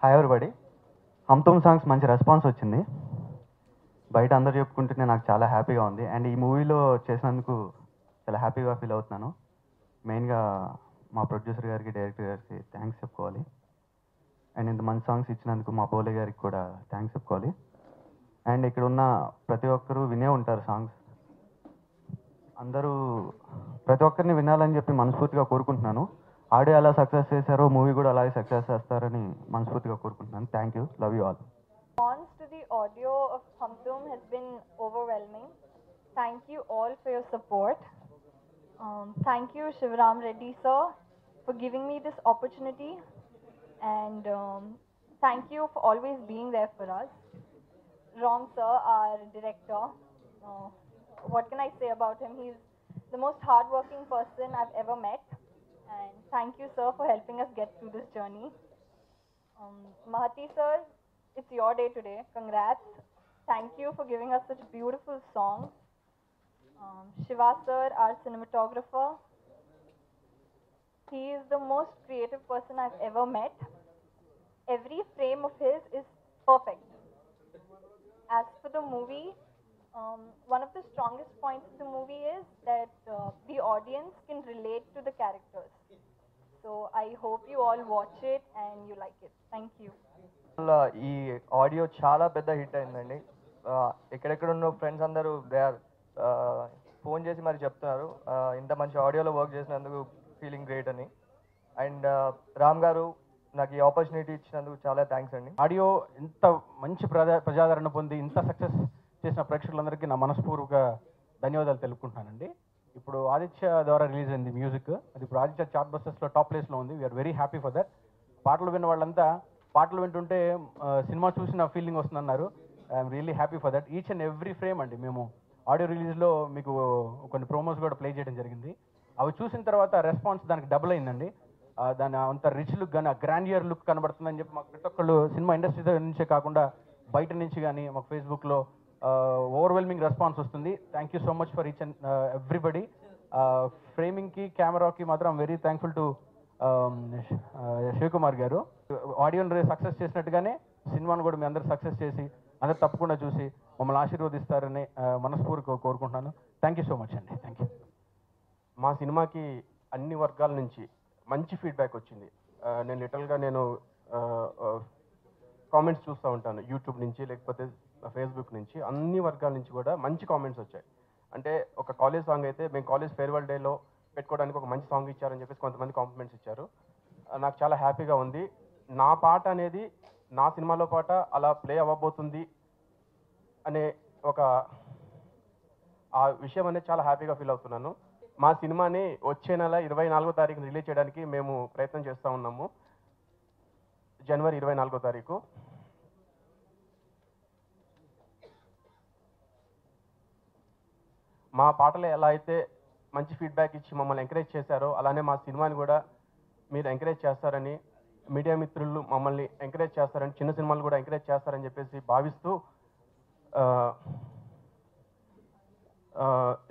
Hi everybody. హమ్ తుమ్ songs మంచి response వచ్చింది. బయట అందరూ చెప్పుకుంటుంటే నాకు చాలా హ్యాపీగా ఉంది. అండ్ ఈ మూవీలో చేసినందుకు చాలా హ్యాపీగా ఫీల్ అవుతున్నాను. మెయిన్గా మా ప్రొడ్యూసర్ గారికి, డైరెక్టర్ గారికి థ్యాంక్స్ చెప్పుకోవాలి. అండ్ ఇంత మంచి సాంగ్స్ ఇచ్చినందుకు మా బోలే గారికి కూడా థ్యాంక్స్ చెప్పుకోవాలి. అండ్ ఇక్కడ ఉన్న ప్రతి ఒక్కరూ వినే ఉంటారు సాంగ్స్. అందరూ ప్రతి ఒక్కరిని వినాలని చెప్పి మనస్ఫూర్తిగా కోరుకుంటున్నాను. ఆడియో ఎలా సక్సెస్ చేశారో మూవీ కూడా అలాగే సక్సెస్ చేస్తారని మనస్ఫూర్తిగా కోరుకుంటున్నాను. Thank you. Love you all. Response to the audio of Hum Tum has been overwhelming. Thank you all for your support. Thank you, Shivram Reddy sir, for giving me this opportunity, and thank you for always being there for us. Ram sir, our director, uh, what can I say about him? He's the most hardworking person I've ever met, and thank you, sir, for helping us get through this journey. Mahati sir, it's your day today. Congrats. Thank you for giving us such beautiful songs. Shiva sir, our cinematographer. He is the most creative person I've ever met. Every frame of his is perfect. As for the movie, one of the strongest points of the movie is that the audience can relate to the characters. So I hope you all watch it and you like it. Thank you. ఈ audio చాలా పెద్ద hit అయిందండి. ఎక్కడెక్కడ ఉన్న friends అందరూ they are phone చేసి మరి చెప్తున్నారు ఇంత మంచి ఆడియోలో వర్క్ చేసినందుకు ఫీలింగ్ గ్రేట్ అని. అండ్ రామ్ గారు నాకు ఈ ఆపర్చునిటీ ఇచ్చినందుకు చాలా థ్యాంక్స్ అండి. ఆడియో ఇంత మంచి ప్రజాదరణ పొంది ఇంత సక్సెస్ చేసిన ప్రేక్షకులందరికీ నా మనస్పూర్వక ధన్యవాదాలు తెలుపుకుంటున్నానండి. ఇప్పుడు ఆదిత్య ద్వారా రిలీజ్ అయింది మ్యూజిక్. అది ఇప్పుడు ఆదిత్య చార్ట్ బస్టర్స్లో టాప్ ప్లేస్లో ఉంది. We're very happy for that. పాటలు విన్న వాళ్ళంతా పాటలు వింటుంటే సినిమా చూసిన ఫీలింగ్ వస్తుందన్నారు. I'm really happy for that. Each and every frame అండి. మేము ఆడియో రిలీజ్లో మీకు కొన్ని ప్రోమోస్ కూడా ప్లే చేయడం జరిగింది. అవి చూసిన తర్వాత రెస్పాన్స్ దానికి డబుల్ అయిందండి. దాని అంత రిచ్ లుక్ కానీ, గ్రాండియర్ లుక్ కనబడుతుందని చెప్పి మాకు ప్రతి ఒక్కళ్ళు సినిమా ఇండస్ట్రీ నుంచే కాకుండా బయట నుంచి కానీ మాకు ఫేస్బుక్లో ఓవర్వెల్మింగ్ రెస్పాన్స్ వస్తుంది. Thank you so much for each and everybody. ఫ్రేమింగ్కి, కెమెరాకి మాత్రం వెరీ థ్యాంక్ఫుల్ టు శివకుమార్ గారు. ఆడియోని సక్సెస్ చేసినట్టుగానే సినిమాను కూడా మీ అందరూ సక్సెస్ చేసి అందరూ తప్పకుండా చూసి మమ్మల్ని ఆశీర్వదిస్తారని మనస్ఫూర్తిగా కోరుకుంటున్నాను. థ్యాంక్ యూ సో మచ్ అండి. Thank you. మా సినిమాకి అన్ని వర్గాల నుంచి మంచి ఫీడ్బ్యాక్ వచ్చింది. నేను లిటరల్గా కామెంట్స్ చూస్తూ ఉంటాను, యూట్యూబ్ నుంచి లేకపోతే ఫేస్బుక్ నుంచి. అన్ని వర్గాల నుంచి కూడా మంచి కామెంట్స్ వచ్చాయి. అంటే ఒక కాలేజ్ సాంగ్ అయితే మేము కాలేజ్ ఫేర్వెల్ డేలో పెట్టుకోవడానికి ఒక మంచి సాంగ్ ఇచ్చారని చెప్పేసి కొంతమంది కాంప్లిమెంట్స్ ఇచ్చారు. నాకు చాలా హ్యాపీగా ఉంది. నా పాట అనేది నా సినిమాలో పాట అలా ప్లే అవ్వబోతుంది అనే ఒక ఆ విషయం అనేది చాలా హ్యాపీగా ఫీల్ అవుతున్నాను. మా సినిమాని వచ్చే నెల 24వ తారీఖున రిలీజ్ చేయడానికి మేము ప్రయత్నం చేస్తూ ఉన్నాము. జనవరి 24వ తారీఖు. మా పాటలు ఎలా అయితే మంచి ఫీడ్బ్యాక్ ఇచ్చి మమ్మల్ని ఎంకరేజ్ చేశారో అలానే మా సినిమాని కూడా మీరు ఎంకరేజ్ చేస్తారని, మీడియా మిత్రులు మమ్మల్ని ఎంకరేజ్ చేస్తారని, చిన్న సినిమాలు కూడా ఎంకరేజ్ చేస్తారని చెప్పేసి భావిస్తూ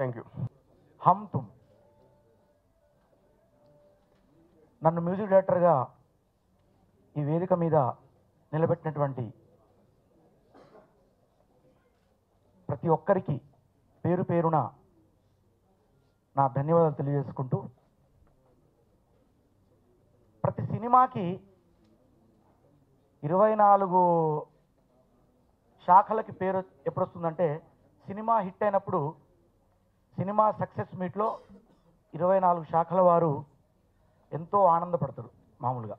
థ్యాంక్ యూ. హమ్ తుమ్ నన్ను మ్యూజిక్ డైరెక్టర్గా ఈ వేదిక మీద నిలబెట్టినటువంటి ప్రతి ఒక్కరికి పేరు పేరున నా ధన్యవాదాలు తెలియజేసుకుంటూ, ప్రతి సినిమాకి 24 శాఖలకి పేరు ఎప్పుడు వస్తుందంటే సినిమా హిట్ అయినప్పుడు సినిమా సక్సెస్ మీట్లో 24 శాఖల వారు ఎంతో ఆనందపడతారు మామూలుగా.